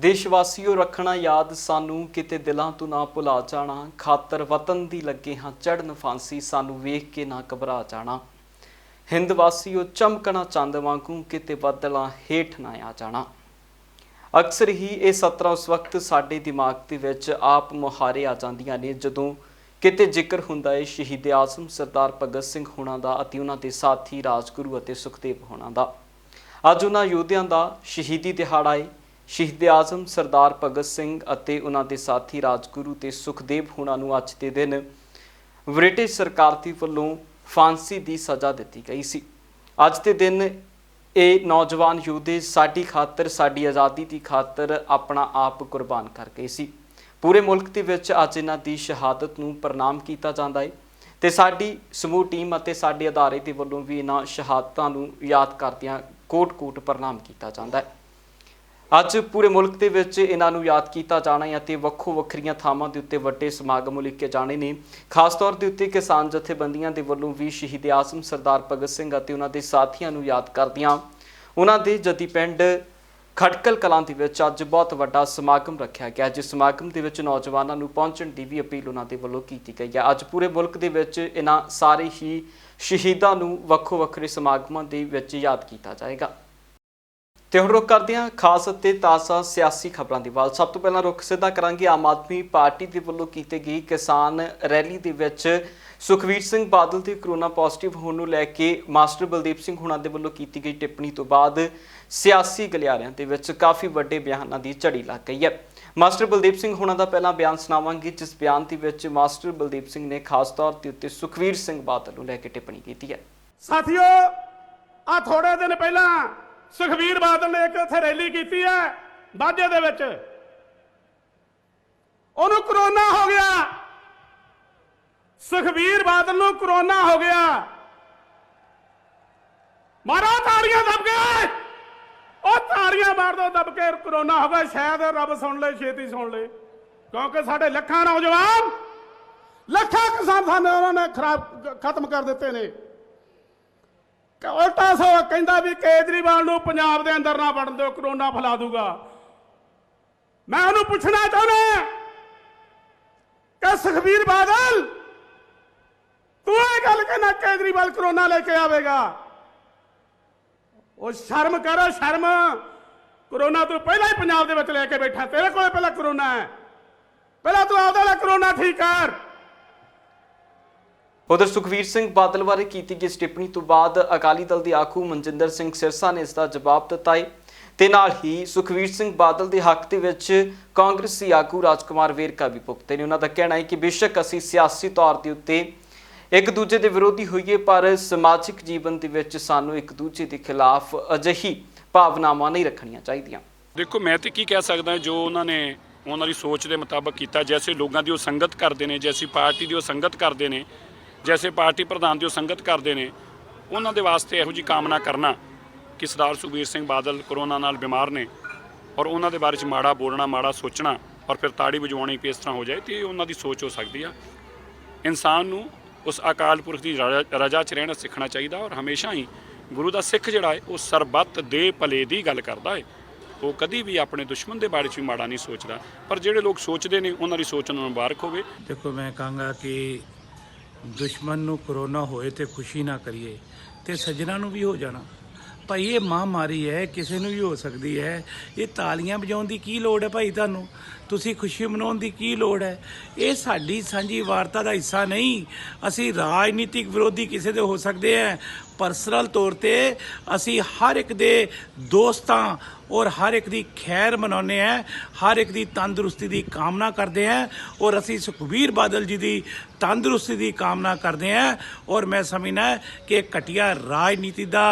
देशवासियों रखना याद सानू किते दिलों तो ना भुला जाना, खातर वतन दी लगे हाँ चढ़न फांसी, सानू वेख के ना घबरा जाना। हिंद वासियों चमकना चंद वांगू किते बदलां हेठ ना आ जाना। अक्सर ही ये सतरां उस वक्त साडे दिमाग दे विच आप मुहारे आ जांदियां ने जदों किते जिक्र हुंदा है शहीद आज़म सरदार भगत सिंह होना दा अते उन्हां दे साथी राजगुरु अते सुखदेव होना दा। अज उन्हां योद्धियां दा शहीदी दिहाड़ा है। शहीद आज़म सरदार भगत सिंह अते उन्हां दे साथी राजगुरु ते सुखदेव होना नूं अज दे दिन ब्रिटिश सरकार दी वल्लों फांसी दी सज़ा दित्ती गई सी। अज दे दिन ये नौजवान योद्धे साडी खातर साडी आज़ादी की खातर अपना आप कुर्बान कर गए सी। पूरे मुल्क दे विच अज इन्हां दी शहादत नूं प्रणाम कीता जांदा है ते साडी समूह टीम अते साडे अदारे दे वल्लों भी इन्हां शहादतां नूं याद करदिआं कोट कोट प्रणाम कीता जांदा है। अज पूरे मुल्क दे विच इन्हां नूं याद कीता जाना है ते वक्खो वक्खरीआं थावां दे उत्ते वड्डे समागम उलीके जाने ने। खास तौर दे उत्ते किसान जथेबंदियां दे वल्लों भी शहीद आज़म सरदार भगत सिंह अते उन्हां दे साथियां नूं याद करदिआं उन्हां दे जद्दी पिंड खटकल कलां दे विच अज बहुत वड्डा समागम रखिया गया, जिस समागम दे विच नौजवानां नूं पहुंचण दी भी अपील उन्हां दे वल्लों कीती गई है। अज पूरे मुल्क दे विच इन्हां सारे ही शहीदां नूं वक्खो वक्खरे समागमां दे विच याद कीता जाएगा। ਤੇ ਹੁਣ रुख करते हैं खास ਅਤੇ ਤਾਜ਼ਾ सियासी खबरों की ਵੱਲ। सब तो पहला रुख सीधा करांगे आम आदमी पार्टी के ਵੱਲੋਂ ਕੀਤੀ ਗਈ किसान रैली ਦੇ ਵਿੱਚ ਸੁਖਵੀਰ ਸਿੰਘ ਬਾਦਲ ਦੇ कोरोना पॉजिटिव होने ਨੂੰ ਲੈ ਕੇ ਮਾਸਟਰ ਬਲਦੀਪ ਸਿੰਘ ਹੁਣਾਂ ਦੇ ਵੱਲੋਂ ਕੀਤੀ ਗਈ ਟਿੱਪਣੀ ਤੋਂ ਬਾਅਦ सियासी ਗਲਿਆਰਿਆਂ ਦੇ ਵਿੱਚ ਕਾਫੀ ਵੱਡੇ ਬਿਆਨਾਂ ਦੀ ਝੜੀ ਲੱਗ ਗਈ ਹੈ। ਮਾਸਟਰ ਬਲਦੀਪ ਸਿੰਘ ਹੁਣਾਂ ਦਾ ਪਹਿਲਾ ਬਿਆਨ ਸੁਣਾਵਾਂਗੇ, ਜਿਸ ਬਿਆਨ ਦੇ ਵਿੱਚ ਮਾਸਟਰ ਬਲਦੀਪ ਸਿੰਘ ਨੇ ਖਾਸ ਤੌਰ ਤੇ ਉੱਤੇ ਸੁਖਵੀਰ ਸਿੰਘ ਬਾਦਲ ਨੂੰ ਲੈ ਕੇ ਟਿੱਪਣੀ ਕੀਤੀ ਹੈ। ਸਾਥੀਓ, ਆ ਥੋੜੇ ਦਿਨ ਪਹਿਲਾਂ सुखबीर बादल ने एक इत्थे रैली की है बाझे दे विच, उन्होंने कोरोना हो गया। सुखबीर बादल नूं कोरोना हो गया। मारो ताड़ियां दब के, और ताड़ियां मार दो दब के। कोरोना हो गया, शायद रब सुन ले, छेती सुन ले, क्योंकि साडे लखां नौजवान लखां किसान सानू उन्होंने खराब खत्म कर दिते ने। उल्टा सो कहता भी केजरीवाल नूं पंजाब दे अंदर ना वड़न दो, कोरोना फैला दूगा। मैं उन्होंने पूछना चाहना कि सुखबीर बादल तू ये गल कहना केजरीवाल कोरोना लेके आवेगा? वो शर्म कर, शर्म। कोरोना तू पहला ही पंजाब दे विच लेके बैठा, तेरे कोल पहला कोरोना है, पहला तू आपदा वाला कोरोना ठीक कर। उधर सुखवीर सिंह बादल बारे की गई टिप्पणी तो बाद अकाली दल के आगू मनजिंदर सिंह सिरसा ने इसका जवाब दिता है ते नाल ही सुखवीर सिंह बादल के हक दे विच कांग्रेसी आगू राजकुमार वेरका भी पुगते ने। उन्हों का कहना है कि बेशक असी सियासी तौर के उत्ते एक दूजे के विरोधी होइए, पर समाजिक जीवन के विच सानू एक दूजे के खिलाफ अजिही भावनावां नहीं रखनियां चाहिए। देखो, मैं तो की कह सकदा, जो उन्होंने उन्होंने सोच के मुताबिक किया, जैसे लोगों की संगत करते हैं, जैसी पार्टी की संगत करते हैं, जैसे पार्टी प्रधान की संगत करते हैं, उन्होंने वास्ते यहो जी कामना करना कि सरदार सुखबीर सिंह बादल कोरोना नाल बीमार ने और उन्होंने बारे माड़ा बोलना, माड़ा सोचना और फिर ताड़ी बजवानी भी इस तरह हो जाए, तो ये उन्होंने सोच हो सकती है। इंसान नूं उस अकाल पुरख की रजा च रहना सीखना चाहिए और हमेशा ही गुरु का सिख जिहड़ा है वो सरबत दे भले की गल करता है, वो कभी भी अपने दुश्मन के बारे भी माड़ा नहीं सोचता। पर जिहड़े लोग सोचते हैं उन्होंने सोच नूं मुबारक होवे। देखो, मैं कहूँगा कि दुश्मन नूं कोरोना होए तो खुशी ना करिए, तो सज्जना नूं भी हो जाना। भाई ये महामारी है, किसी नूं भी हो सकती है। ये तालियां बजाउण दी की लोड़ है भाई? तुहानूं तुसीं खुशी मनाउण दी की लोड़ है? ये साडी सांझी वारता का हिस्सा नहीं। असी राजनीतिक विरोधी किसी दे हो सकते हैं, परसनल तौर पर असी हर एक दे दोस्तां और हर एक दी खैर मनाने हैं, हर एक दी तंदुरुस्ती की कामना करते हैं और असी सुखबीर बादल जी की तंदुरुस्ती की कामना करते हैं। और मैं समझना कि घटिया राजनीति का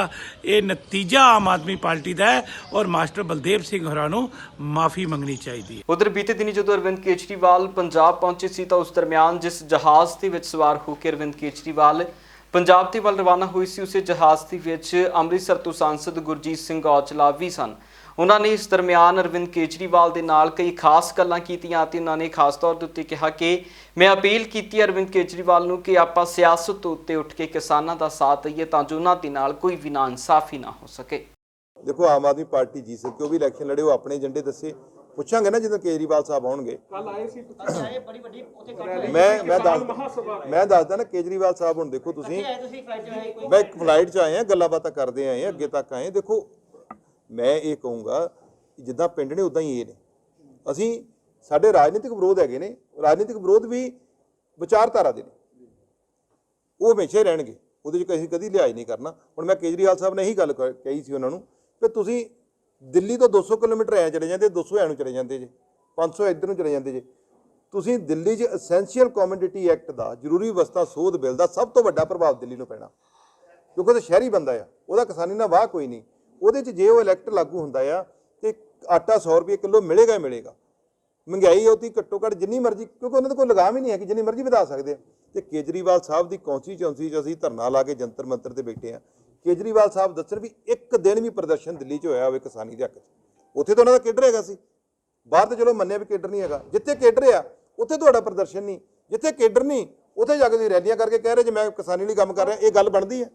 ये नतीजा आम आदमी पार्टी का है और मास्टर बलदेव सिंह होरां नूं माफ़ी मंगनी चाहिए। उधर बीते दिनी जो अरविंद केजरीवाल पंजाब पहुंचे सी, तो उस दरम्यान जिस जहाज़ के विच सवार होकर अरविंद केजरीवाल पंजाब के वाल रवाना हुई सी, उस जहाज़ के विच अमृतसर तो सांसद गुरजीत सिंह औजला भी सन। उन्होंने इस दरम्यान अरविंद केजरीवाल के नाल कई खास गल्लां कीतियां ते उन्होंने खास तौर उत्ते कहा कि मैं अपील की अरविंद केजरीवाल नूं कि आपां सियासत उत्ते उठ के किसानां दा साथ दईए तां जो उन्हां दे नाल कोई भी नाइंसाफी ना हो सके। देखो, आम आदमी पार्टी जीत सके, वो भी इलैक्शन लड़े, वो अपने एजेंडे दसे, ਪੁੱਛਾਂਗੇ ਨਾ ਜਦੋਂ ਕੇਜਰੀਵਾਲ ਸਾਹਿਬ ਆਉਣਗੇ। ਕੱਲ ਆਏ ਸੀ ਮੈਂ ਦੱਸਦਾ ਨਾ ਕੇਜਰੀਵਾਲ ਸਾਹਿਬ, ਹੁਣ ਦੇਖੋ ਤੁਸੀਂ, ਮੈਂ ਇੱਕ ਫਲਾਈਟ 'ਚ ਆਏ ਆ, ਗੱਲਾਂ ਬਾਤਾਂ ਕਰਦੇ ਆਏ ਆ, ਅੱਗੇ ਤੱਕ ਆਏ। ਦੇਖੋ ਮੈਂ ਇਹ ਕਹੂੰਗਾ ਜਿੱਦਾਂ ਪਿੰਡ ਨੇ ਉਦਾਂ ਹੀ ਇਹ ਨੇ। ਅਸੀਂ ਸਾਡੇ ਰਾਜਨੀਤਿਕ ਵਿਰੋਧ ਹੈਗੇ ਨੇ, ਰਾਜਨੀਤਿਕ ਵਿਰੋਧ ਵੀ ਵਿਚਾਰਧਾਰਾ ਦੇ ਨੇ, ਉਹ ਹਮੇਸ਼ਾ ਹੀ ਰਹਿਣਗੇ, ਉਹਦੇ 'ਚ ਅਸੀਂ ਕਦੀ ਲਿਹਾਜ਼ ਨਹੀਂ ਕਰਨਾ। ਹੁਣ ਮੈਂ ਕੇਜਰੀਵਾਲ ਸਾਹਿਬ ਨੇ ਇਹੀ ਗੱਲ ਕਹੀ ਸੀ ਉਹਨਾਂ ਨੂੰ ਕਿ ਤੁਸੀਂ ਦਿੱਲੀ ਤੋਂ 200 ਕਿਲੋਮੀਟਰ ਐਂ ਚਲੇ ਜਾਂਦੇ, 200 ਐਂ ਨੂੰ ਚਲੇ ਜਾਂਦੇ ਜੇ, 500 ਇੱਧਰ ਨੂੰ ਚਲੇ ਜਾਂਦੇ ਜੇ। ਤੁਸੀਂ ਦਿੱਲੀ 'ਚ ਐਸੈਂਸ਼ੀਅਲ ਕਮੋਡਿਟੀ ਐਕਟ ਦਾ, ਜ਼ਰੂਰੀ ਵਸਤਾਂ ਸੋਧ ਬਿੱਲ ਦਾ ਸਭ ਤੋਂ ਵੱਡਾ ਪ੍ਰਭਾਵ ਦਿੱਲੀ ਨੂੰ ਪੈਣਾ, ਕਿਉਂਕਿ ਉਹ ਤਾਂ ਸ਼ਹਿਰੀ ਬੰਦਾ ਆ, ਉਹਦਾ ਕਿਸਾਨੀ ਨਾਲ ਵਾਹ ਕੋਈ ਨਹੀਂ। ਉਹਦੇ 'ਚ ਜੇ ਉਹ ਇਲੈਕਟ ਲਾਗੂ ਹੁੰਦਾ ਆ ਤੇ ਆਟਾ 100 ਰੁਪਏ ਕਿਲੋ ਮਿਲੇਗਾ ਹੀ ਮਿਲੇਗਾ। ਮਹਿੰਗਾਈ ਉਹਦੀ ਘੱਟੋ ਘੱਟ ਜਿੰਨੀ ਮਰਜ਼ੀ, ਕਿਉਂਕਿ ਉਹਨਾਂ ਦਾ ਕੋਈ ਲਗਾਮ ਹੀ ਨਹੀਂ ਹੈ ਕਿ ਜਿੰਨੀ ਮਰਜ਼ੀ ਵਧਾ ਸਕਦੇ ਆ। ਤੇ ਕੇਜਰੀਵਾਲ ਸਾਹਿਬ ਦੀ ਕੌਂਸਟੀਚੁਐਂਸੀ 'ਚ ਅਸੀਂ ਧਰਨਾ ਲਾ ਕੇ ਜੰਤਰ ਮੰਤਰ ਤੇ ਬੈਠੇ ਆ। ਕੇਜਰੀਵਾਲ ਸਾਹਿਬ ਦੱਸਣ ਵੀ ਇੱਕ ਦਿਨ ਵੀ ਪ੍ਰਦਰਸ਼ਨ ਦਿੱਲੀ 'ਚ ਹੋਇਆ ਹੋਵੇ ਕਿਸਾਨੀ ਦੇ ਹੱਕ 'ਚ, ਉੱਥੇ ਤਾਂ ਉਹਨਾਂ ਦਾ ਕੇਡਰ ਹੈਗਾ ਸੀ। ਬਾਹਰ ਤਾਂ ਚਲੋ ਮੰਨਿਆ ਵੀ ਕੇਡਰ ਨਹੀਂ ਹੈਗਾ, ਜਿੱਥੇ ਕੇਡਰ ਆ ਉੱਥੇ ਤੁਹਾਡਾ ਪ੍ਰਦਰਸ਼ਨ ਨਹੀਂ, ਜਿੱਥੇ ਕੇਡਰ ਨਹੀਂ ਉੱਥੇ ਜਾ ਕੇ ਤੁਸੀਂ ਰੈਲੀਆਂ ਕਰਕੇ ਕਹਿ ਰਹੇ ਜੇ ਮੈਂ ਕਿਸਾਨੀ ਲਈ ਕੰਮ ਕਰ ਰਿਹਾ। ਇਹ ਗੱਲ ਬਣਦੀ ਹੈ?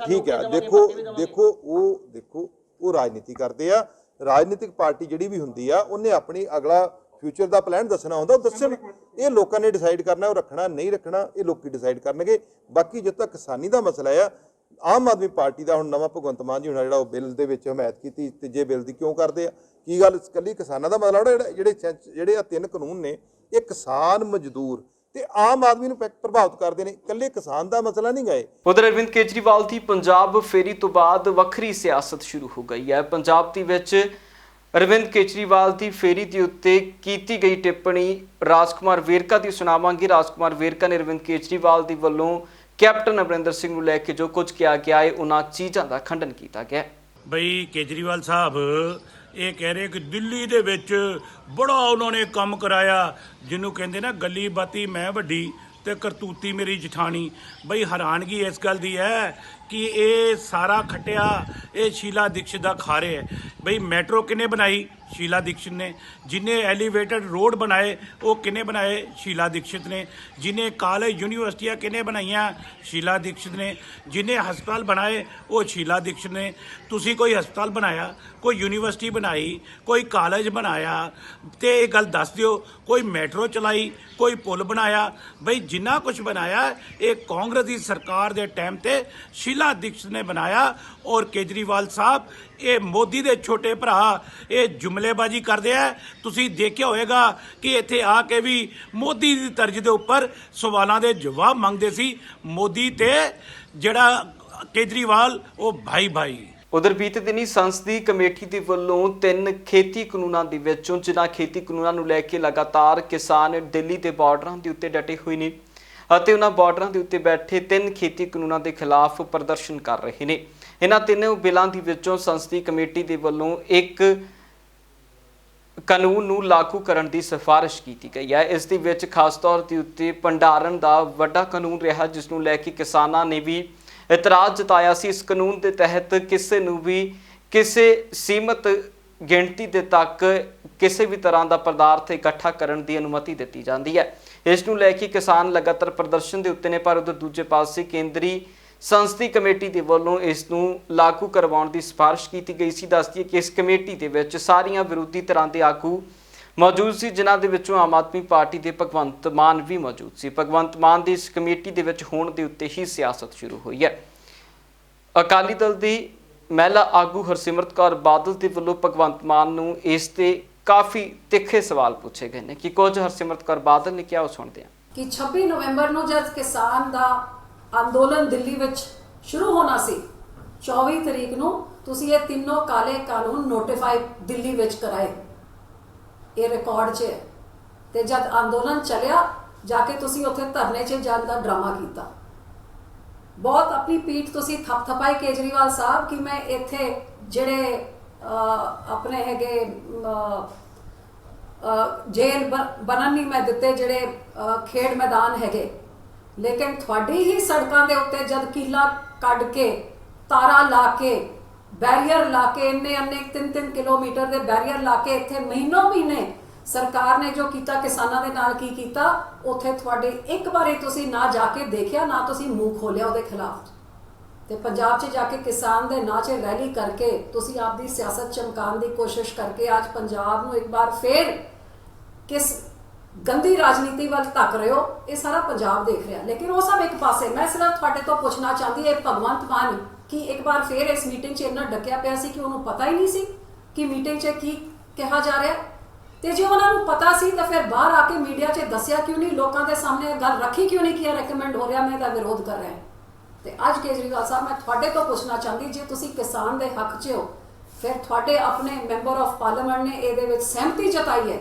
ਠੀਕ ਹੈ, ਦੇਖੋ ਉਹ ਰਾਜਨੀਤੀ ਕਰਦੇ ਆ। ਰਾਜਨੀਤਿਕ ਪਾਰਟੀ ਜਿਹੜੀ ਵੀ ਹੁੰਦੀ ਆ ਉਹਨੇ ਆਪਣੀ ਅਗਲਾ ਫਿਊਚਰ ਦਾ ਪਲਾਨ ਦੱਸਣਾ ਹੁੰਦਾ, ਉਹ ਦੱਸਣ। ਇਹ ਲੋਕਾਂ ਨੇ ਡਿਸਾਈਡ ਕਰਨਾ, ਉਹ ਰੱਖਣਾ ਨਹੀਂ ਰੱਖਣਾ ਇਹ ਲੋਕੀ ਡਿਸਾਈਡ ਕਰਨਗੇ। ਬਾਕੀ ਜਦੋਂ ਤੱਕ ਕਿਸਾਨੀ ਦਾ ਮਸਲਾ ਆ, ਆਮ ਆਦਮੀ ਪਾਰਟੀ ਦਾ ਹੁਣ ਨਵਾਂ ਭਗਵੰਤ ਮਾਨ ਜੀ ਹੁਣ ਜਿਹੜਾ ਉਹ ਬਿੱਲ ਦੇ ਵਿੱਚ ਹਮਾਇਤ ਕੀਤੀ, ਤੀਜੇ ਬਿੱਲ ਦੀ ਕਿਉਂ ਕਰਦੇ ਆ? ਕੀ ਗੱਲ ਇਕੱਲੀ ਕਿਸਾਨਾਂ ਦਾ ਮਸਲਾ? ਜਿਹੜੇ ਆ 3 ਕਾਨੂੰਨ ਨੇ ਇਹ ਕਿਸਾਨ, ਮਜ਼ਦੂਰ ਤੇ ਆਮ ਆਦਮੀ ਨੂੰ ਪ੍ਰਭਾਵਿਤ ਕਰਦੇ ਨੇ, ਇਕੱਲੇ ਕਿਸਾਨ ਦਾ ਮਸਲਾ ਨਹੀਂ ਗਏ। ਉਧਰ ਅਰਵਿੰਦ ਕੇਜਰੀਵਾਲ ਦੀ ਪੰਜਾਬ ਫੇਰੀ ਤੋਂ ਬਾਅਦ ਵੱਖਰੀ ਸਿਆਸਤ ਸ਼ੁਰੂ ਹੋ ਗਈ ਹੈ। ਪੰਜਾਬ ਦੇ ਵਿੱਚ ਅਰਵਿੰਦ ਕੇਜਰੀਵਾਲ ਦੀ ਫੇਰੀ ਦੇ ਉੱਤੇ ਕੀਤੀ ਗਈ ਟਿੱਪਣੀ ਰਾਜਕੁਮਾਰ ਵੇਰਕਾ ਦੀ ਸੁਣਾਵਾਂਗੇ। ਰਾਜਕੁਮਾਰ ਵੇਰਕਾ ਨੇ ਅਰਵਿੰਦ ਕੇਜਰੀਵਾਲ ਦੀ ਵੱਲੋਂ ਕੈਪਟਨ ਅਮਰਿੰਦਰ ਸਿੰਘ ਨੂੰ ਲੈ ਕੇ ਜੋ ਕੁਝ ਕਿਹਾ ਗਿਆ ਹੈ ਉਹਨਾਂ ਚੀਜ਼ਾਂ ਦਾ ਖੰਡਨ ਕੀਤਾ ਗਿਆ। ਬਈ ਕੇਜਰੀਵਾਲ ਸਾਹਿਬ ਇਹ ਕਹਿ ਰਹੇ ਕਿ ਦਿੱਲੀ ਦੇ ਵਿੱਚ ਬੜਾ ਉਹਨਾਂ ਨੇ ਕੰਮ ਕਰਾਇਆ, ਜਿਹਨੂੰ ਕਹਿੰਦੇ ਨਾ ਗੱਲੀ ਬਾਤੀ ਮੈਂ ਵੱਡੀ ਤੇ ਕਰਤੂਤੀ ਮੇਰੀ ਜਠਾਣੀ। ਬਈ ਹੈਰਾਨਗੀ ਇਸ ਗੱਲ ਦੀ ਹੈ ਕਿ ਇਹ ਸਾਰਾ ਖੱਟਿਆ ਇਹ ਸ਼ੀਲਾ ਦੀਕਸ਼ਿਤ ਦਾ ਖਾ ਰਹੇ ਹੈ। ਬਈ ਮੈਟਰੋ ਕਿਹਨੇ ਬਣਾਈ? ਸ਼ੀਲਾ ਦੀਕਸ਼ਿਤ ਨੇ। ਜਿਨੇ ਐਲੀਵੇਟਡ ਰੋਡ ਬਣਾਏ ਉਹ ਕਿਹਨੇ ਬਣਾਏ? ਸ਼ੀਲਾ ਦੀਕਸ਼ਿਤ ਨੇ। ਜਿਨੇ ਕਾਲਜ ਯੂਨੀਵਰਸਿਟੀਆਂ ਕਿਹਨੇ ਬਣਾਈਆਂ? ਸ਼ੀਲਾ ਦੀਕਸ਼ਿਤ ਨੇ। ਜਿਨੇ ਹਸਪਤਾਲ ਬਣਾਏ ਉਹ ਸ਼ੀਲਾ ਦੀਕਸ਼ਿਤ ਨੇ। ਤੁਸੀਂ ਕੋਈ ਹਸਪਤਾਲ ਬਣਾਇਆ, ਕੋਈ ਯੂਨੀਵਰਸਿਟੀ ਬਣਾਈ, ਕੋਈ ਕਾਲਜ ਬਣਾਇਆ ਤੇ ਇਹ ਗੱਲ ਦੱਸ ਦਿਓ। ਕੋਈ ਮੈਟਰੋ ਚਲਾਈ, ਕੋਈ ਪੁਲ ਬਣਾਇਆ? ਬਈ ਜਿੰਨਾ ਕੁਝ ਬਣਾਇਆ ਇਹ ਕਾਂਗਰਸ ਦੀ ਸਰਕਾਰ ਦੇ ਟਾਈਮ ਤੇ ਸ਼ੀਲਾ ਦੀਕਸ਼ਿਤ ਨੇ ਬਣਾਇਆ। ਔਰ ਕੇਜਰੀਵਾਲ ਸਾਹਿਬ ਇਹ ਮੋਦੀ ਦੇ ਛੋਟੇ ਭਰਾ ਇਹ ਜੁਮਲੇਬਾਜ਼ੀ ਕਰਦੇ ਆ। ਤੁਸੀਂ ਦੇਖਿਆ ਹੋਵੇਗਾ ਕਿ ਇੱਥੇ ਆ ਕੇ ਵੀ ਮੋਦੀ ਦੀ ਤਰਜ਼ ਦੇ ਉੱਪਰ ਸਵਾਲਾਂ ਦੇ ਜਵਾਬ ਮੰਗਦੇ ਸੀ ਮੋਦੀ ਤੇ ਜਿਹੜਾ ਕੇਜਰੀਵਾਲ ਉਹ ਭਾਈ। ਉਧਰ ਬੀਤੇ ਦਿਨੀ ਸੰਸਦੀ ਕਮੇਟੀ ਦੇ ਵੱਲੋਂ 3 ਖੇਤੀ ਕਾਨੂੰਨਾਂ ਦੇ ਵਿੱਚੋਂ ਜਿਨ੍ਹਾਂ ਖੇਤੀ ਕਾਨੂੰਨਾਂ ਨੂੰ ਲੈ ਕੇ ਲਗਾਤਾਰ ਕਿਸਾਨ ਦਿੱਲੀ ਦੇ ਬਾਰਡਰਾਂ ਦੇ ਉੱਤੇ ਡਟੇ ਹੋਏ ਨੇ ਅਤੇ ਉਹਨਾਂ ਬਾਰਡਰਾਂ ਦੇ ਉੱਤੇ ਬੈਠੇ 3 ਖੇਤੀ ਕਾਨੂੰਨਾਂ ਦੇ ਖਿਲਾਫ ਪ੍ਰਦਰਸ਼ਨ ਕਰ ਰਹੇ ਨੇ। ਇਹਨਾਂ 3 ਬਿੱਲਾਂ ਦੇ ਵਿੱਚੋਂ ਸੰਸਦੀ ਕਮੇਟੀ ਦੇ ਵੱਲੋਂ ਇੱਕ ਕਾਨੂੰਨ ਨੂੰ ਲਾਗੂ ਕਰਨ ਦੀ ਸਿਫਾਰਿਸ਼ ਕੀਤੀ ਗਈ ਹੈ। ਇਸ ਦੇ ਵਿੱਚ ਖਾਸ ਤੌਰ ਦੇ ਉੱਤੇ ਭੰਡਾਰਨ ਦਾ ਵੱਡਾ ਕਾਨੂੰਨ ਰਿਹਾ, ਜਿਸ ਨੂੰ ਲੈ ਕੇ ਕਿਸਾਨਾਂ ਨੇ ਵੀ ਇਤਰਾਜ਼ ਜਤਾਇਆ ਸੀ। ਇਸ ਕਾਨੂੰਨ ਦੇ ਤਹਿਤ ਕਿਸੇ ਨੂੰ ਵੀ ਕਿਸੇ ਸੀਮਤ ਗਿਣਤੀ ਦੇ ਤੱਕ ਕਿਸੇ ਵੀ ਤਰ੍ਹਾਂ ਦਾ ਪਦਾਰਥ ਇਕੱਠਾ ਕਰਨ ਦੀ ਅਨੁਮਤੀ ਦਿੱਤੀ ਜਾਂਦੀ ਹੈ। ਇਸ ਨੂੰ ਲੈ ਕੇ ਕਿਸਾਨ ਲਗਾਤਾਰ ਪ੍ਰਦਰਸ਼ਨ ਦੇ ਉੱਤੇ ਨੇ, ਪਰ ਉਧਰ ਦੂਜੇ ਪਾਸੇ ਕੇਂਦਰੀ ਸੰਸਦੀ ਕਮੇਟੀ ਦੇ ਵੱਲੋਂ ਇਸ ਨੂੰ ਲਾਗੂ ਕਰਵਾਉਣ ਦੀ ਸਿਫਾਰਿਸ਼ ਕੀਤੀ ਗਈ ਸੀ। ਦੱਸਦੀ ਹੈ ਕਿ ਇਸ ਕਮੇਟੀ ਦੇ ਵਿੱਚ ਸਾਰੀਆਂ ਵਿਰੋਧੀ ਧਿਰਾਂ ਦੇ ਆਗੂ ਮੌਜੂਦ ਸੀ, ਜਿਨ੍ਹਾਂ ਦੇ ਵਿੱਚੋਂ ਆਮ ਆਦਮੀ ਪਾਰਟੀ ਦੇ ਭਗਵੰਤ ਮਾਨ ਵੀ ਮੌਜੂਦ ਸੀ। ਭਗਵੰਤ ਮਾਨ ਦੀ ਇਸ ਕਮੇਟੀ ਦੇ ਵਿੱਚ ਹੋਣ ਦੇ ਉੱਤੇ ਹੀ ਸਿਆਸਤ ਸ਼ੁਰੂ ਹੋਈ ਹੈ। ਅਕਾਲੀ ਦਲ ਦੀ ਮਹਿਲਾ ਆਗੂ ਹਰਸਿਮਰਤ ਕੌਰ ਬਾਦਲ ਦੇ ਵੱਲੋਂ ਭਗਵੰਤ ਮਾਨ ਨੂੰ ਇਸ ਤੇ ਕਾਫੀ ਤਿੱਖੇ ਸਵਾਲ ਪੁੱਛੇ ਗਏ ਨੇ। ਕਿ ਕੁਝ ਹਰਸਿਮਰਤ ਕੌਰ ਬਾਦਲ ਨੇ ਕਿਹਾ ਉਹ ਸੁਣਦੇ ਹਾਂ। ਕਿ 26 ਨਵੰਬਰ ਨੂੰ ਜਦ ਕਿਸਾਨ ਦਾ ਅੰਦੋਲਨ ਦਿੱਲੀ ਵਿੱਚ ਸ਼ੁਰੂ ਹੋਣਾ ਸੀ, 24 ਤਰੀਕ ਨੂੰ ਤੁਸੀਂ ਇਹ ਤਿੰਨੋਂ ਕਾਲੇ ਕਾਨੂੰਨ ਨੋਟੀਫਾਈ ਦਿੱਲੀ ਵਿੱਚ ਕਰਾਏ, ਇਹ ਰਿਕਾਰਡ 'ਚ ਹੈ। ਤੇ ਜਦ ਅੰਦੋਲਨ ਚੱਲਿਆ ਜਾ ਕੇ ਤੁਸੀਂ ਉੱਥੇ ਧਰਨੇ 'ਚ ਜਾਣ ਦਾ ਡਰਾਮਾ ਕੀਤਾ। ਬਹੁਤ ਆਪਣੀ ਪੀਠ ਤੁਸੀਂ ਥਪਥਪਾਈ ਕੇਜਰੀਵਾਲ ਸਾਹਿਬ ਕਿ ਮੈਂ ਇੱਥੇ ਜਿਹੜੇ ਆਪਣੇ ਹੈਗੇ ਜੇਲ੍ਹ ਬਣਨ ਨਹੀਂ ਮੈਂ ਦਿੱਤੇ, ਜਿਹੜੇ ਖੇਡ ਮੈਦਾਨ ਹੈਗੇ, ਲੇਕਿਨ ਤੁਹਾਡੀ ਹੀ ਸੜਕਾਂ ਦੇ ਉੱਤੇ ਜਦ ਕੀਲਾ ਕੱਢ ਕੇ ਤਾਰਾ ਲਾ ਕੇ ਬੈਰੀਅਰ ਲਾ ਕੇ ਇੰਨੇ 3-3 ਕਿਲੋਮੀਟਰ ਦੇ ਬੈਰੀਅਰ ਲਾ ਕੇ ਇੱਥੇ ਮਹੀਨੇ ਸਰਕਾਰ ਨੇ ਜੋ ਕੀਤਾ ਕਿਸਾਨਾਂ ਦੇ ਨਾਲ ਕੀ ਕੀਤਾ, ਉੱਥੇ ਤੁਹਾਡੇ ਇੱਕ ਵਾਰੀ ਤੁਸੀਂ ਨਾ ਜਾ ਕੇ ਦੇਖਿਆ, ਨਾ ਤੁਸੀਂ ਮੂੰਹ ਖੋਲਿਆ ਉਹਦੇ ਖਿਲਾਫ। ਤੇ ਪੰਜਾਬ 'ਚ ਜਾ ਕੇ ਕਿਸਾਨ ਦੇ ਨਾਂ 'ਚ ਰੈਲੀ ਕਰਕੇ ਤੁਸੀਂ ਆਪਦੀ ਸਿਆਸਤ ਚਮਕਾਉਣ ਦੀ ਕੋਸ਼ਿਸ਼ ਕਰਕੇ ਅੱਜ ਪੰਜਾਬ ਨੂੰ ਇੱਕ ਵਾਰ ਫੇਰ ਕਿਸ ਗੰਦੀ ਰਾਜਨੀਤੀ ਵੱਲ ਧੱਕ ਰਹੇ ਹੋ, ਇਹ ਸਾਰਾ ਪੰਜਾਬ ਦੇਖ ਰਿਹਾ। ਲੇਕਿਨ ਉਹ ਸਭ ਇੱਕ ਪਾਸੇ, ਮੈਂ ਸਿਰਫ ਤੁਹਾਡੇ ਤੋਂ ਪੁੱਛਣਾ ਚਾਹੁੰਦੀ ਹਾਂ, ਭਗਵੰਤ ਮਾਨ ਕੀ ਇੱਕ ਵਾਰ ਫੇਰ ਇਸ ਮੀਟਿੰਗ 'ਚ ਇੰਨਾ ਡੱਕਿਆ ਪਿਆ ਸੀ ਕਿ ਉਹਨੂੰ ਪਤਾ ਹੀ ਨਹੀਂ ਸੀ ਕਿ ਮੀਟਿੰਗ 'ਚ ਕੀ ਕਿਹਾ ਜਾ ਰਿਹਾ? ਤੇ ਜੇ ਉਹਨਾਂ ਨੂੰ ਪਤਾ ਸੀ ਤਾਂ ਫਿਰ ਬਾਹਰ ਆ ਕੇ ਮੀਡੀਆ 'ਚ ਦੱਸਿਆ ਕਿਉਂ ਨਹੀਂ? ਲੋਕਾਂ ਦੇ ਸਾਹਮਣੇ ਗੱਲ ਰੱਖੀ ਕਿਉਂ ਨਹੀਂ ਕਿ ਇਹ ਰეკਮੈਂਡ ਹੋ ਰਿਹਾ, ਮੈਂ ਇਹਦਾ ਵਿਰੋਧ ਕਰ ਰਿਹਾ? ਤੇ ਅੱਜ ਕੇਜਰੀਵਾਲ ਸਾਹਿਬ, ਮੈਂ ਤੁਹਾਡੇ ਤੋਂ ਪੁੱਛਣਾ ਚਾਹੁੰਦੀ, ਜੇ ਤੁਸੀਂ ਕਿਸਾਨ ਦੇ ਹੱਕ 'ਚ ਹੋ, ਫਿਰ ਤੁਹਾਡੇ ਆਪਣੇ ਮੈਂਬਰ ਆਫ ਪਾਰਲੀਮੈਂਟ ਨੇ ਇਹਦੇ ਵਿੱਚ ਸਹਿਮਤੀ ਜਤਾਈ ਹੈ,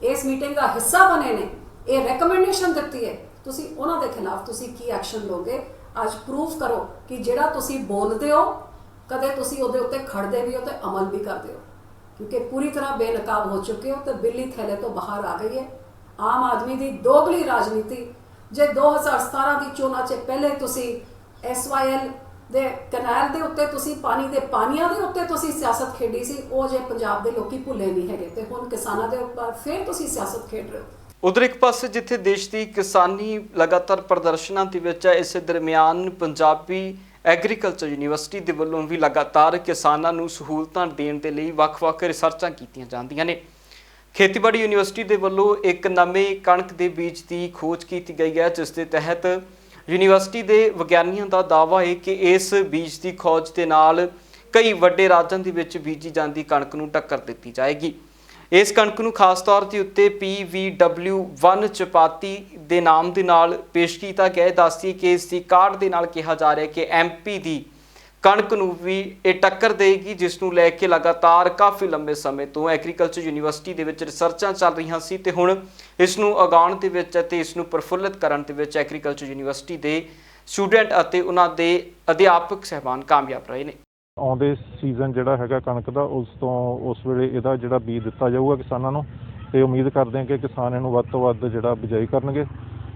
ਇਸ ਮੀਟਿੰਗ ਦਾ ਹਿੱਸਾ ਬਣੇ ਨੇ, ਇਹ ਰეკਮੈਂਡੇਸ਼ਨ ਦਿੱਤੀ ਹੈ, ਤੁਸੀਂ ਉਹਨਾਂ ਦੇ ਖਿਲਾਫ ਤੁਸੀਂ ਕੀ ਐਕਸ਼ਨ ਲਓਗੇ? ਅੱਜ ਪ੍ਰੂਫ ਕਰੋ ਕਿ ਜਿਹੜਾ ਤੁਸੀਂ ਬੋਲਦੇ ਹੋ ਕਦੇ ਤੁਸੀਂ ਉਹਦੇ ਉੱਤੇ ਖੜਦੇ ਵੀ ਹੋ ਤੇ ਅਮਲ ਵੀ ਕਰਦੇ ਹੋ, ਕਿਉਂਕਿ ਪੂਰੀ ਤਰ੍ਹਾਂ ਬੇਨਕਾਬ ਹੋ ਚੁੱਕੇ ਹੋ ਤੇ ਬਿੱਲੀ ਥੈਲੇ ਤੋਂ ਬਾਹਰ ਆ ਗਈ ਹੈ। ਆਮ ਆਦਮੀ ਦੀ ਦੋਗਲੀ ਰਾਜਨੀਤੀ, ਜੇ 2017 ਦੀ ਚੋਣਾਂ 'ਚ ਪਹਿਲੇ ਤੁਸੀਂ SYL ਦੇ ਕਨਾਲ ਦੇ ਉੱਤੇ ਤੁਸੀਂ ਪਾਣੀ ਦੇ ਪਾਣੀਆਂ ਦੇ ਉੱਤੇ ਤੁਸੀਂ ਸਿਆਸਤ ਖੇਡੀ ਸੀ, ਉਹ ਜੇ ਪੰਜਾਬ ਦੇ ਲੋਕੀ ਭੁੱਲੇ ਨਹੀਂ ਹੈਗੇ, ਤੇ ਹੁਣ ਕਿਸਾਨਾਂ ਦੇ ਉੱਪਰ ਫਿਰ ਤੁਸੀਂ ਸਿਆਸਤ ਖੇਡ ਰਹੇ ਹੋ। ਉਧਰ ਇੱਕ ਪਾਸੇ ਜਿੱਥੇ ਦੇਸ਼ ਦੀ ਕਿਸਾਨੀ ਲਗਾਤਾਰ ਪ੍ਰਦਰਸ਼ਨਾਂ ਦੇ ਵਿੱਚ ਹੈ, ਇਸੇ ਦਰਮਿਆਨ ਪੰਜਾਬੀ ਐਗਰੀਕਲਚਰ ਯੂਨੀਵਰਸਿਟੀ ਦੇ ਵੱਲੋਂ ਵੀ ਲਗਾਤਾਰ ਕਿਸਾਨਾਂ ਨੂੰ ਸਹੂਲਤਾਂ ਦੇਣ ਦੇ ਲਈ ਵੱਖ-ਵੱਖ ਰਿਸਰਚਾਂ ਕੀਤੀਆਂ ਜਾਂਦੀਆਂ ਨੇ। ਖੇਤੀਬਾੜੀ ਯੂਨੀਵਰਸਿਟੀ ਦੇ ਵੱਲੋਂ ਇੱਕ ਨਵੇਂ ਕਣਕ ਦੇ ਬੀਜ ਦੀ ਖੋਜ ਕੀਤੀ ਗਈ ਹੈ, ਜਿਸ ਦੇ ਤਹਿਤ ਯੂਨੀਵਰਸਿਟੀ ਦੇ ਵਿਗਿਆਨੀਆਂ ਦਾ ਦਾਅਵਾ ਹੈ ਕਿ ਇਸ ਬੀਜ ਦੀ ਖੋਜ ਦੇ ਨਾਲ ਕਈ ਵੱਡੇ ਰਾਜਾਂ ਦੇ ਵਿੱਚ ਬੀਜੀ ਜਾਂਦੀ ਕਣਕ ਨੂੰ ਟੱਕਰ ਦਿੱਤੀ ਜਾਏਗੀ। ਇਸ ਕਣਕ ਨੂੰ ਖਾਸ ਤੌਰ ਤੇ ਉੱਤੇ PVW1 ਚਪਾਤੀ ਦੇ ਨਾਮ ਦੇ ਨਾਲ ਪੇਸ਼ ਕੀਤਾ ਗਿਆ ਹੈ। ਦੱਸਦੀ ਕਿ ਇਸ ਦੀ ਕਾਢ ਦੇ ਨਾਲ ਕਿਹਾ ਜਾ ਰਿਹਾ ਕਿ MP ਦੀ ਕਣਕ ਨੂੰ ਵੀ ਇਹ ਟੱਕਰ ਦੇਗੀ, ਜਿਸ ਨੂੰ ਲੈ ਕੇ ਲਗਾਤਾਰ ਕਾਫੀ ਲੰਬੇ ਸਮੇਂ ਤੋਂ ਐਗਰੀਕਲਚਰ ਯੂਨੀਵਰਸਿਟੀ ਦੇ ਵਿੱਚ ਰਿਸਰਚਾਂ ਚੱਲ ਰਹੀਆਂ ਸੀ ਤੇ ਹੁਣ ਇਸ ਨੂੰ ਉਗਾਉਣ ਦੇ ਵਿੱਚ ਅਤੇ ਇਸ ਨੂੰ ਪ੍ਰਫੁੱਲਿਤ ਕਰਨ ਦੇ ਵਿੱਚ ਐਗਰੀਕਲਚਰ ਯੂਨੀਵਰਸਿਟੀ ਦੇ ਸਟੂਡੈਂਟ ਅਤੇ ਉਹਨਾਂ ਦੇ ਅਧਿਆਪਕ ਸਹਿਬਾਨ ਕਾਮਯਾਬ ਰਹੇ ਨੇ। ਆਉਂਦੇ ਸੀਜ਼ਨ ਜਿਹੜਾ ਹੈਗਾ ਕਣਕ ਦਾ, ਉਸ ਵੇਲੇ ਇਹਦਾ ਜਿਹੜਾ ਬੀਜ ਦਿੱਤਾ ਜਾਊਗਾ ਕਿਸਾਨਾਂ ਨੂੰ, ਤੇ ਉਮੀਦ ਕਰਦੇ ਹਾਂ ਕਿ ਕਿਸਾਨ ਇਹਨੂੰ ਵੱਧ ਤੋਂ ਵੱਧ ਜਿਹੜਾ ਬਿਜਾਈ ਕਰਨਗੇ।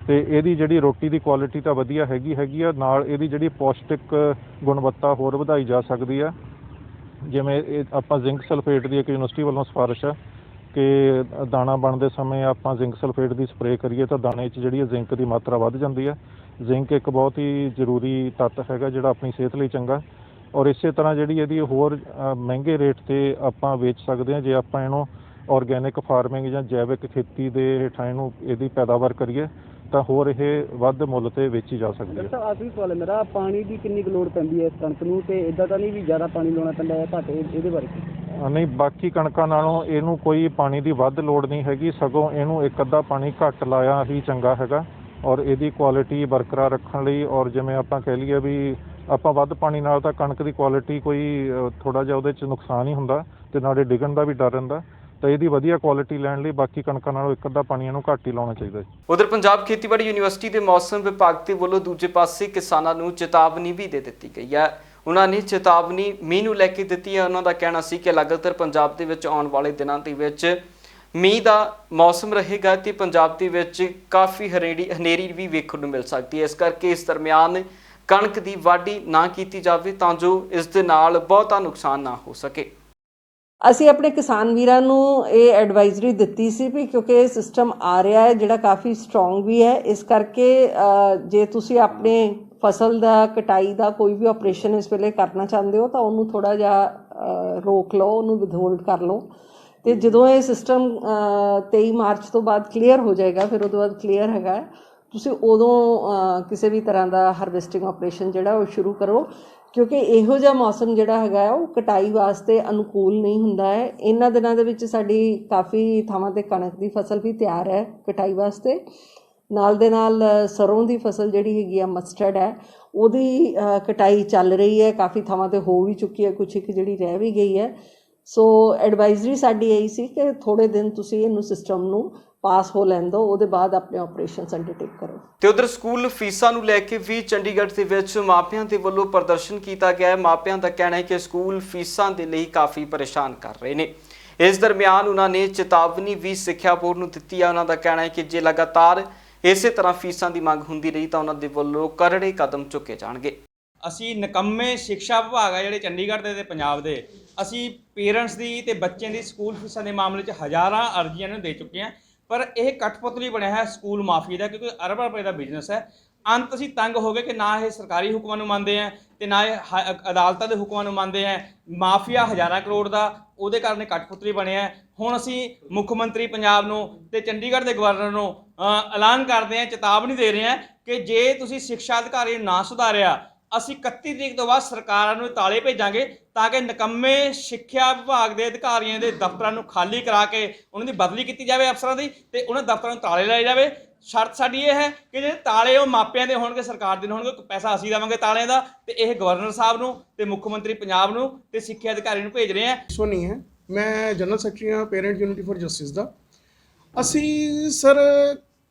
ਤੇ ਇਹਦੀ ਜਿਹੜੀ ਰੋਟੀ ਦੀ ਕੁਆਲਿਟੀ ਤਾਂ ਵਧੀਆ ਹੈਗੀ ਆ, ਨਾਲ ਇਹਦੀ ਜਿਹੜੀ ਪੌਸ਼ਟਿਕ ਗੁਣਵੱਤਾ ਹੋਰ ਵਧਾਈ ਜਾ ਸਕਦੀ ਆ। ਜਿਵੇਂ ਆਪਾਂ ਜ਼ਿੰਕ ਸਲਫੇਟ ਦੀ ਇੱਕ ਯੂਨੀਵਰਸਿਟੀ ਵੱਲੋਂ ਸਿਫਾਰਿਸ਼ ਹੈ ਕਿ ਦਾਣਾ ਬਣਦੇ ਸਮੇਂ ਆਪਾਂ ਜ਼ਿੰਕ ਸਲਫੇਟ ਦੀ ਸਪਰੇਅ ਕਰੀਏ ਤਾਂ ਦਾਣੇ 'ਚ ਜਿਹੜੀ ਜ਼ਿੰਕ ਦੀ ਮਾਤਰਾ ਵੱਧ ਜਾਂਦੀ ਹੈ। ਜ਼ਿੰਕ ਇੱਕ ਬਹੁਤ ਹੀ ਜ਼ਰੂਰੀ ਤੱਤ ਹੈਗਾ ਜਿਹੜਾ ਆਪਣੀ ਸਿਹਤ ਲਈ ਚੰਗਾ, ਔਰ ਇਸੇ ਤਰ੍ਹਾਂ ਜਿਹੜੀ ਇਹਦੀ ਹੋਰ ਮਹਿੰਗੇ ਰੇਟ 'ਤੇ ਆਪਾਂ ਵੇਚ ਸਕਦੇ ਹਾਂ ਜੇ ਆਪਾਂ ਇਹਨੂੰ ਆਰਗੈਨਿਕ ਫਾਰਮਿੰਗ ਜਾਂ ਜੈਵਿਕ ਖੇਤੀ ਦੇ ਹੇਠਾਂ ਇਹਨੂੰ ਇਹਦੀ ਪੈਦਾਵਾਰ ਕਰੀਏ ਤਾਂ ਹੋਰ ਇਹ ਵੱਧ ਮੁੱਲ 'ਤੇ ਵੇਚੀ ਜਾ ਸਕਦੀ ਹੈ। ਸਰ ਆਖਰੀ ਸਵਾਲ ਹੈ ਮੇਰਾ, ਪਾਣੀ ਦੀ ਕਿੰਨੀ ਕੁ ਲੋੜ ਪੈਂਦੀ ਹੈ ਇਸ ਕਣਕ ਨੂੰ, ਤੇ ਇੱਦਾਂ ਤਾਂ ਨਹੀਂ ਵੀ ਜ਼ਿਆਦਾ ਪਾਣੀ ਲਾਉਣਾ ਪੈਂਦਾ ਹੈ ਘੱਟ, ਇਹਦੇ ਬਾਰੇ? ਨਹੀਂ, ਬਾਕੀ ਕਣਕਾਂ ਨਾਲੋਂ ਇਹਨੂੰ ਕੋਈ ਪਾਣੀ ਦੀ ਵੱਧ ਲੋੜ ਨਹੀਂ ਹੈਗੀ, ਸਗੋਂ ਇਹਨੂੰ ਇੱਕ ਅੱਧਾ ਪਾਣੀ ਘੱਟ ਲਾਇਆ ਹੀ ਚੰਗਾ ਹੈਗਾ। ਔਰ ਇਹਦੀ ਕੁਆਲਿਟੀ ਬਰਕਰਾਰ ਰੱਖਣ ਲਈ, ਔਰ ਜਿਵੇਂ ਆਪਾਂ ਕਹਿ ਲਈਏ ਵੀ ਆਪਾਂ ਵੱਧ ਪਾਣੀ ਨਾਲ ਤਾਂ ਕਣਕ ਦੀ ਕੁਆਲਿਟੀ ਕੋਈ ਥੋੜ੍ਹਾ ਜਿਹਾ ਉਹਦੇ 'ਚ ਨੁਕਸਾਨ ਹੀ ਹੁੰਦਾ ਤੇ ਨਾਲੇ ਡਿੱਗਣ ਦਾ ਵੀ ਡਰ ਰਹਿੰਦਾ, ਤਾਂ ਇਹਦੀ ਵਧੀਆ ਕੁਆਲਿਟੀ ਲੈਣ ਲਈ ਬਾਕੀ ਕਣਕਾਂ ਨਾਲੋਂ ਇੱਕ ਅੱਧਾ ਪਾਣੀ ਇਹਨੂੰ ਘੱਟ ਹੀ ਲਾਉਣਾ ਚਾਹੀਦਾ ਹੈ। ਉਧਰ ਪੰਜਾਬ ਖੇਤੀਬਾੜੀ ਯੂਨੀਵਰਸਿਟੀ ਦੇ ਮੌਸਮ ਵਿਭਾਗ ਦੇ ਵੱਲੋਂ ਦੂਜੇ ਪਾਸੇ ਕਿਸਾਨਾਂ ਨੂੰ ਚੇਤਾਵਨੀ ਵੀ ਦੇ ਦਿੱਤੀ ਗਈ ਹੈ। ਉਹਨਾਂ ਨੇ ਚੇਤਾਵਨੀ ਮੀਂਹ ਨੂੰ ਲੈ ਕੇ ਦਿੱਤੀ ਹੈ। ਉਹਨਾਂ ਦਾ ਕਹਿਣਾ ਸੀ ਕਿ ਲਗਾਤਾਰ ਪੰਜਾਬ ਦੇ ਵਿੱਚ ਆਉਣ ਵਾਲੇ ਦਿਨਾਂ ਦੇ ਵਿੱਚ ਮੀਂਹ ਦਾ ਮੌਸਮ ਰਹੇਗਾ ਤੇ ਪੰਜਾਬ ਦੇ ਵਿੱਚ ਕਾਫੀ ਹਨੇਰੀ ਵੀ ਵੇਖਣ ਨੂੰ ਮਿਲ ਸਕਦੀ ਹੈ। ਇਸ ਕਰਕੇ ਇਸ ਦਰਮਿਆਨ ਕਣਕ ਦੀ ਵਾਢੀ ਨਾ ਕੀਤੀ ਜਾਵੇ ਤਾਂ ਜੋ ਇਸ ਦੇ ਨਾਲ ਬਹੁਤਾ ਨੁਕਸਾਨ ਨਾ ਹੋ ਸਕੇ। ਅਸੀਂ ਆਪਣੇ ਕਿਸਾਨ ਵੀਰਾਂ ਨੂੰ ਇਹ ਐਡਵਾਈਜ਼ਰੀ ਦਿੱਤੀ ਸੀ ਵੀ ਕਿਉਂਕਿ ਇਹ ਸਿਸਟਮ ਆ ਰਿਹਾ ਹੈ ਜਿਹੜਾ ਕਾਫੀ ਸਟਰੋਂਗ ਵੀ ਹੈ, ਇਸ ਕਰਕੇ ਜੇ ਤੁਸੀਂ ਆਪਣੇ ਫਸਲ ਦਾ ਕਟਾਈ ਦਾ ਕੋਈ ਵੀ ਆਪਰੇਸ਼ਨ ਇਸ ਵੇਲੇ ਕਰਨਾ ਚਾਹੁੰਦੇ ਹੋ ਤਾਂ ਉਹਨੂੰ ਥੋੜ੍ਹਾ ਜਿਹਾ ਰੋਕ ਲਓ, ਉਹਨੂੰ ਵਿਦਹੋਲਡ ਕਰ ਲਓ। ਤੇ ਜਦੋਂ ਇਹ ਸਿਸਟਮ 23 ਮਾਰਚ ਤੋਂ ਬਾਅਦ ਕਲੀਅਰ ਹੋ ਜਾਏਗਾ, ਫਿਰ ਉਹਦੇ ਬਾਅਦ ਕਲੀਅਰ ਹੈਗਾ, ਤੁਸੀਂ ਉਦੋਂ ਕਿਸੇ ਵੀ ਤਰ੍ਹਾਂ ਦਾ ਹਾਰਵੈਸਟਿੰਗ ਆਪਰੇਸ਼ਨ ਜਿਹੜਾ ਉਹ ਸ਼ੁਰੂ ਕਰੋ, ਕਿਉਂਕਿ ਇਹੋ ਜਿਹਾ ਮੌਸਮ ਜਿਹੜਾ ਹੈਗਾ ਉਹ ਕਟਾਈ ਵਾਸਤੇ ਅਨੁਕੂਲ ਨਹੀਂ ਹੁੰਦਾ ਹੈ। ਇਹਨਾਂ ਦਿਨਾਂ ਦੇ ਵਿੱਚ ਸਾਡੀ ਕਾਫੀ ਥਾਵਾਂ 'ਤੇ ਕਣਕ ਦੀ ਫਸਲ ਵੀ ਤਿਆਰ ਹੈ ਕਟਾਈ ਵਾਸਤੇ, ਨਾਲ ਦੇ ਨਾਲ ਸਰੋਂ ਦੀ ਫਸਲ ਜਿਹੜੀ ਹੈਗੀ ਆ ਮਸਟਰਡ ਹੈ ਉਹਦੀ ਕਟਾਈ ਚੱਲ ਰਹੀ ਹੈ, ਕਾਫੀ ਥਾਵਾਂ 'ਤੇ ਹੋ ਵੀ ਚੁੱਕੀ ਹੈ, ਕੁਛ ਇੱਕ ਜਿਹੜੀ ਰਹਿ ਵੀ ਗਈ ਹੈ। ਸੋ ਐਡਵਾਈਜ਼ਰੀ ਸਾਡੀ ਇਹੀ ਸੀ ਕਿ ਥੋੜ੍ਹੇ ਦਿਨ ਤੁਸੀਂ ਇਹਨੂੰ ਸਿਸਟਮ ਨੂੰ ਪਾਸ ਹੋ ਲੈਣ ਦਿਓ, ਉਹਦੇ ਬਾਅਦ ਆਪਣੇ ਆਪਰੇਸ਼ਨਸ ਅੰਡਰਟੇਕ ਕਰੋ। ਤੇ ਉਧਰ ਸਕੂਲ ਫੀਸਾਂ ਨੂੰ ਲੈ ਕੇ ਵੀ ਚੰਡੀਗੜ੍ਹ ਦੇ ਵਿੱਚ ਮਾਪਿਆਂ ਦੇ ਵੱਲੋਂ ਪ੍ਰਦਰਸ਼ਨ ਕੀਤਾ ਗਿਆ ਹੈ। ਮਾਪਿਆਂ ਦਾ ਕਹਿਣਾ ਹੈ ਕਿ ਸਕੂਲ ਫੀਸਾਂ ਦੇ ਲਈ ਕਾਫੀ ਪਰੇਸ਼ਾਨ ਕਰ ਰਹੇ ਨੇ। ਇਸ ਦਰਮਿਆਨ ਉਹਨਾਂ ਨੇ ਚੇਤਾਵਨੀ ਵੀ ਸਿੱਖਿਆ ਬੋਰਡ ਨੂੰ ਦਿੱਤੀ ਹੈ। ਉਹਨਾਂ ਦਾ ਕਹਿਣਾ ਹੈ ਕਿ ਜੇ ਲਗਾਤਾਰ ਇਸੇ ਤਰ੍ਹਾਂ ਫੀਸਾਂ ਦੀ ਮੰਗ ਹੁੰਦੀ ਰਹੀ ਤਾਂ ਉਹਨਾਂ ਦੇ ਵੱਲੋਂ ਕਰੜੇ ਕਦਮ ਚੁੱਕੇ ਜਾਣਗੇ। ਅਸੀਂ ਨਿਕੰਮੇ ਸਿੱਖਿਆ ਵਿਭਾਗ ਆ ਜਿਹੜੇ ਚੰਡੀਗੜ੍ਹ ਦੇ ਤੇ ਪੰਜਾਬ ਦੇ, ਅਸੀਂ ਪੇਰੈਂਟਸ ਦੀ ਤੇ ਬੱਚਿਆਂ ਦੀ ਸਕੂਲ ਫੀਸਾਂ ਦੇ ਮਾਮਲੇ 'ਚ ਹਜ਼ਾਰਾਂ ਅਰਜ਼ੀਆਂ ਨੂੰ ਦੇ ਚੁੱਕੇ ਹਾਂ, ਪਰ ਇਹ ਕਠਪੁਤਲੀ ਬਣਿਆ ਹੈ ਸਕੂਲ ਮਾਫੀਆ ਦਾ, ਕਿਉਂਕਿ ਅਰਬਾਂ ਰੁਪਏ ਦਾ ਬਿਜ਼ਨਸ ਹੈ। ਅੰਤ ਅਸੀਂ ਤੰਗ ਹੋ ਗਏ ਕਿ ਨਾ ਇਹ ਸਰਕਾਰੀ ਹੁਕਮਾਂ ਨੂੰ ਮੰਨਦੇ ਆ ਤੇ ਨਾ ਇਹ ਅਦਾਲਤਾਂ ਦੇ ਹੁਕਮਾਂ ਨੂੰ ਮੰਨਦੇ ਆ। ਮਾਫੀਆ ਹਜ਼ਾਰਾਂ ਕਰੋੜ ਦਾ ਉਹਦੇ ਕਾਰਨ ਕਠਪੁਤਲੀ ਬਣਿਆ। ਹੁਣ ਅਸੀਂ ਮੁੱਖ ਮੰਤਰੀ ਪੰਜਾਬ ਨੂੰ ਤੇ ਚੰਡੀਗੜ੍ਹ ਦੇ ਗਵਰਨਰ ਨੂੰ ਐਲਾਨ ਕਰਦੇ ਹਾਂ, ਚੇਤਾਵਨੀ ਦੇ ਰਹੇ ਹਾਂ ਕਿ ਜੇ ਤੁਸੀਂ ਸਿੱਖਿਆ ਅਧਿਕਾਰੀ ਨੂੰ ਨਾ ਸੁਧਾਰਿਆ, ਅਸੀਂ 31 ਤਰੀਕ ਤੋਂ ਬਾਅਦ ਸਰਕਾਰਾਂ ਨੂੰ ਤਾਲੇ ਭੇਜਾਂਗੇ ਤਾਂ ਕਿ ਨਿਕੰਮੇ ਸਿੱਖਿਆ ਵਿਭਾਗ ਦੇ ਅਧਿਕਾਰੀਆਂ ਦੇ ਦਫ਼ਤਰਾਂ ਨੂੰ ਖਾਲੀ ਕਰਾ ਕੇ ਉਹਨਾਂ ਦੀ ਬਦਲੀ ਕੀਤੀ ਜਾਵੇ ਅਫਸਰਾਂ ਦੀ, ਤੇ ਉਹਨਾਂ ਦਫ਼ਤਰਾਂ ਨੂੰ ਤਾਲੇ ਲਾਏ ਜਾਵੇ। ਸ਼ਰਤ ਸਾਡੀ ਇਹ ਹੈ ਕਿ ਜਿਹੜੇ ਤਾਲੇ ਉਹ ਮਾਪਿਆਂ ਦੇ ਹੋਣਗੇ, ਸਰਕਾਰ ਦੇ ਹੋਣਗੇ, ਪੈਸਾ ਅਸੀਂ ਦੇਵਾਂਗੇ ਤਾਲਿਆਂ ਦਾ, ਤੇ ਇਹ ਗਵਰਨਰ ਸਾਹਿਬ ਨੂੰ ਤੇ ਮੁੱਖ ਮੰਤਰੀ ਪੰਜਾਬ ਨੂੰ ਤੇ ਸਿੱਖਿਆ ਅਧਿਕਾਰੀ ਨੂੰ ਭੇਜ ਰਹੇ ਹਾਂ। ਸੋ ਨਹੀਂ ਹੈ, ਮੈਂ ਜਨਰਲ ਸੈਕਟਰੀ ਹਾਂ ਪੇਰੈਂਟ ਯੂਨਿਟੀ ਫॉर ਜਸਟਿਸ ਦਾ। ਅਸੀਂ ਸਰ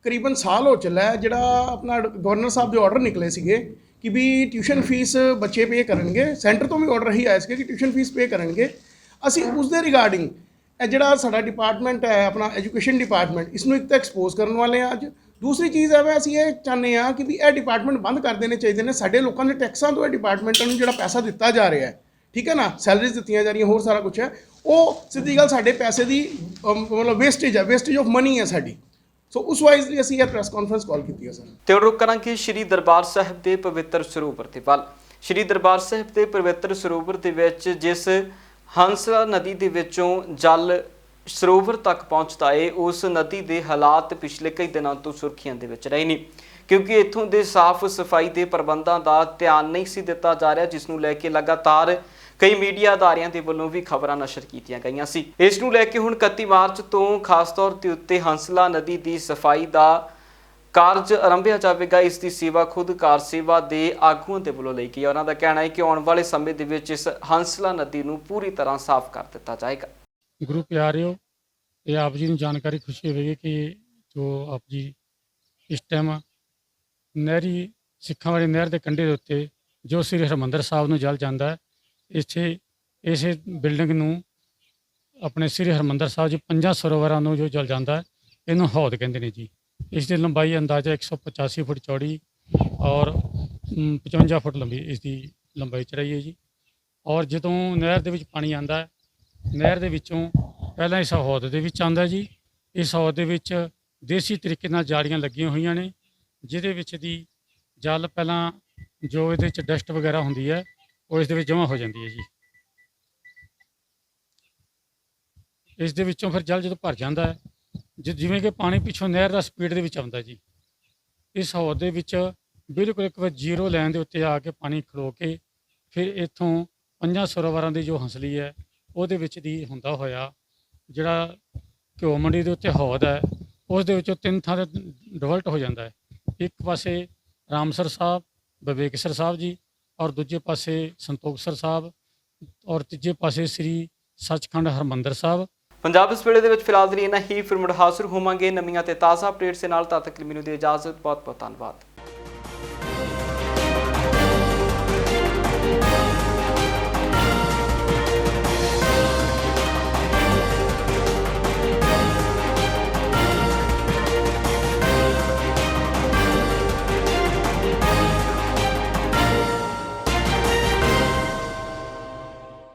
ਕਰੀਬਨ ਸਾਲ ਹੋ ਚੱਲਾ ਹੈ ਜਿਹੜਾ ਆਪਣਾ ਗਵਰਨਰ ਸਾਹਿਬ ਦੇ ਆਰਡਰ ਨਿਕਲੇ ਸੀਗੇ ਕਿ ਵੀ ਟਿਊਸ਼ਨ ਫੀਸ ਬੱਚੇ ਪੇ ਕਰਨਗੇ। ਸੈਂਟਰ ਤੋਂ ਵੀ ਆਰਡਰ ਹੀ ਆਇਆ ਸੀ ਕਿ ਟਿਊਸ਼ਨ ਫੀਸ ਪੇ ਕਰਨਗੇ। ਅਸੀਂ ਉਸ ਦੇ ਰਿਗਾਰਡਿੰਗ ਇਹ ਜਿਹੜਾ ਸਾਡਾ ਡਿਪਾਰਟਮੈਂਟ ਹੈ ਆਪਣਾ ਐਜੂਕੇਸ਼ਨ ਡਿਪਾਰਟਮੈਂਟ, ਇਸ ਨੂੰ ਇੱਕ ਤਾਂ ਐਕਸਪੋਜ਼ ਕਰਨ ਵਾਲੇ ਹਾਂ ਅੱਜ। ਦੂਸਰੀ ਚੀਜ਼ ਹੈ ਅਸੀਂ ਇਹ ਚਾਹੁੰਦੇ ਹਾਂ ਕਿ ਵੀ ਇਹ ਡਿਪਾਰਟਮੈਂਟ ਬੰਦ ਕਰ ਦੇਣੇ ਚਾਹੀਦੇ ਨੇ। ਸਾਡੇ ਲੋਕਾਂ ਦੇ ਟੈਕਸਾਂ ਤੋਂ ਇਹ ਡਿਪਾਰਟਮੈਂਟਾਂ ਨੂੰ ਜਿਹੜਾ ਪੈਸਾ ਦਿੱਤਾ ਜਾ ਰਿਹਾ ਹੈ, ਠੀਕ ਹੈ ਨਾ, ਸੈਲਰੀਜ਼ ਦਿੱਤੀਆਂ ਜਾ ਰਹੀਆਂ, ਹੋਰ ਸਾਰਾ ਕੁਝ ਹੈ, ਉਹ ਸਿੱਧੀ ਗੱਲ ਸਾਡੇ ਪੈਸੇ ਦੀ ਮਤਲਬ ਵੇਸਟੇਜ ਹੈ, ਵੇਸਟੇਜ ਆਫ ਮਨੀ ਹੈ ਸਾਡੀ। ਸੋ ਉਸ ਵਾਈਜ਼ ਲਈ ਅਸੀਂ ਇਹ ਪ੍ਰੈਸ ਕਾਨਫਰੰਸ ਕਾਲ ਕੀਤੀ ਹੈ ਸਰ। ਤੇ ਹੁਣ ਰੁਕ ਕਰਾਂਗੇ ਸ਼੍ਰੀ ਦਰਬਾਰ ਸਾਹਿਬ ਦੇ ਪਵਿੱਤਰ ਸਰੋਵਰ ਦੇ ਵੱਲ। ਸ਼੍ਰੀ ਦਰਬਾਰ ਸਾਹਿਬ ਦੇ ਪਵਿੱਤਰ ਸਰੋਵਰ ਦੇ ਵਿੱਚ ਜਿਸ ਹੰਸਲਾ ਨਦੀ ਦੇ ਵਿੱਚੋਂ ਜਲ ਸਰੋਵਰ ਤੱਕ ਪਹੁੰਚਦਾ ਹੈ, ਉਸ ਨਦੀ ਦੇ ਹਾਲਾਤ ਪਿਛਲੇ ਕਈ ਦਿਨਾਂ ਤੋਂ ਸੁਰਖੀਆਂ ਦੇ ਵਿੱਚ ਰਹੇ ਨੇ, ਕਿਉਂਕਿ ਇੱਥੋਂ ਦੇ ਸਾਫ਼ ਸਫਾਈ ਦੇ ਪ੍ਰਬੰਧਾਂ ਦਾ ਧਿਆਨ ਨਹੀਂ ਸੀ ਦਿੱਤਾ ਜਾ ਰਿਹਾ, ਜਿਸ ਨੂੰ ਲੈ ਕੇ ਲਗਾਤਾਰ ਕਈ ਮੀਡੀਆ ਅਦਾਰਿਆਂ ਦੇ ਵੱਲੋਂ ਵੀ ਖਬਰਾਂ ਨਸ਼ਰ ਕੀਤੀਆਂ ਗਈਆਂ ਸੀ। ਇਸ ਨੂੰ ਲੈ ਕੇ ਹੁਣ 31 ਮਾਰਚ ਤੋਂ ਖਾਸ ਤੌਰ ਤੇ ਉੱਤੇ ਹੰਸਲਾ ਨਦੀ ਦੀ ਸਫਾਈ ਦਾ ਕਾਰਜ ਆਰੰਭਿਆ ਜਾਵੇਗਾ। ਇਸ ਦੀ ਸੇਵਾ ਖੁਦ ਕਾਰ ਸੇਵਾ ਦੇ ਆਗੂਆਂ ਦੇ ਵੱਲੋਂ ਲਈ ਗਈ। ਉਹਨਾਂ ਦਾ ਕਹਿਣਾ ਹੈ ਕਿ ਆਉਣ ਵਾਲੇ ਸਮੇਂ ਦੇ ਵਿੱਚ ਇਸ ਹੰਸਲਾ ਨਦੀ ਨੂੰ ਪੂਰੀ ਤਰ੍ਹਾਂ ਸਾਫ਼ ਕਰ ਦਿੱਤਾ ਜਾਏਗਾ। ਗੁਰੂ ਪਿਆਰਿਓ, ਇਹ ਆਪ ਜੀ ਨੂੰ ਜਾਣਕਾਰੀ ਖੁਸ਼ੀ ਹੋਵੇਗੀ ਕਿ ਜੋ ਆਪ ਜੀ ਇਸ ਟਾਈਮ ਨਹਿਰੀ ਸਿੱਖਾਂ ਵਾਲੀ ਨਹਿਰ ਦੇ ਕੰਢੇ ਦੇ ਉੱਤੇ ਜੋ ਸ੍ਰੀ ਹਰਿਮੰਦਰ ਸਾਹਿਬ ਨੂੰ ਜਲ ਜਾਂਦਾ ਹੈ, ਇਸੇ ਬਿਲਡਿੰਗ ਨੂੰ ਆਪਣੇ ਸ੍ਰੀ ਹਰਿਮੰਦਰ ਸਾਹਿਬ ਜੀ 5 ਸਰੋਵਰਾਂ ਨੂੰ ਜੋ ਜਲ ਜਾਂਦਾ ਹੈ, ਇਹਨੂੰ ਹੌਦ ਕਹਿੰਦੇ ਨੇ ਜੀ। ਇਸ ਦੀ ਲੰਬਾਈ ਅੰਦਾਜ਼ਾ 185 ਫੁੱਟ ਚੌੜੀ ਔਰ 55 ਫੁੱਟ ਲੰਬੀ ਇਸ ਦੀ ਲੰਬਾਈ ਚੜਾਈ ਹੈ ਜੀ। ਔਰ ਜਦੋਂ ਨਹਿਰ ਦੇ ਵਿੱਚ ਪਾਣੀ ਆਉਂਦਾ ਹੈ, ਨਹਿਰ ਦੇ ਵਿੱਚੋਂ ਪਹਿਲਾਂ ਇਸ ਹੌਦ ਦੇ ਵਿੱਚ ਆਉਂਦਾ ਜੀ। ਇਸ ਹੌਦ ਦੇ ਵਿੱਚ ਦੇਸੀ ਤਰੀਕੇ ਨਾਲ ਜਾਲੀਆਂ ਲੱਗੀਆਂ ਹੋਈਆਂ ਨੇ, ਜਿਹਦੇ ਵਿੱਚ ਦੀ ਜਲ ਪਹਿਲਾਂ ਜੋ ਇਹਦੇ 'ਚ ਡਸਟ ਵਗੈਰਾ ਹੁੰਦੀ ਹੈ ਉਹ ਇਸ ਦੇ ਵਿੱਚ ਜਮ੍ਹਾਂ ਹੋ ਜਾਂਦੀ ਹੈ ਜੀ। ਇਸ ਦੇ ਵਿੱਚੋਂ ਫਿਰ ਜਲ ਜਦੋਂ ਭਰ ਜਾਂਦਾ ਹੈ, ਜਿਵੇਂ ਕਿ ਪਾਣੀ ਪਿੱਛੋਂ ਨਹਿਰ ਦਾ ਸਪੀਡ ਦੇ ਵਿੱਚ ਆਉਂਦਾ ਜੀ, ਇਸ ਹੌਦ ਦੇ ਵਿੱਚ ਬਿਲਕੁਲ ਇੱਕ ਵਾਰ ਜ਼ੀਰੋ ਲਾਈਨ ਦੇ ਉੱਤੇ ਆ ਕੇ ਪਾਣੀ ਖਲੋ ਕੇ ਫਿਰ ਇੱਥੋਂ 5 ਸਰੋਵਰਾਂ ਦੀ ਜੋ ਹੰਸਲੀ ਹੈ ਉਹਦੇ ਵਿੱਚ ਦੀ ਹੁੰਦਾ ਹੋਇਆ ਜਿਹੜਾ ਘਿਓ ਮੰਡੀ ਦੇ ਉੱਤੇ ਹੌਦ ਹੈ, ਉਸ ਦੇ ਵਿੱਚੋਂ 3 ਥਾਂ ਤੇ ਡਿਵਲਟ ਹੋ ਜਾਂਦਾ ਹੈ। ਇੱਕ ਪਾਸੇ ਰਾਮਸਰ ਸਾਹਿਬ, ਵਿਵੇਕਸਰ ਸਾਹਿਬ ਜੀ, ਔਰ ਦੂਜੇ ਪਾਸੇ ਸੰਤੋਖਸਰ ਸਾਹਿਬ, ਔਰ ਤੀਜੇ ਪਾਸੇ ਸ੍ਰੀ ਸੱਚਖੰਡ ਹਰਿਮੰਦਰ ਸਾਹਿਬ। ਪੰਜਾਬ ਇਸ ਵੇਲੇ ਦੇ ਵਿੱਚ ਫਿਲਹਾਲ ਲਈ ਇੰਨਾ ਹੀ। ਫਿਰ ਮੁੜ ਹਾਜ਼ਰ ਹੋਵਾਂਗੇ ਨਵੀਆਂ ਤੇ ਤਾਜ਼ਾ ਅਪਡੇਟਸ ਦੇ ਨਾਲ। ਤਦ ਤੱਕ ਲਈ ਮੈਨੂੰ ਦੀ ਇਜਾਜ਼ਤ। ਬਹੁਤ ਬਹੁਤ ਧੰਨਵਾਦ।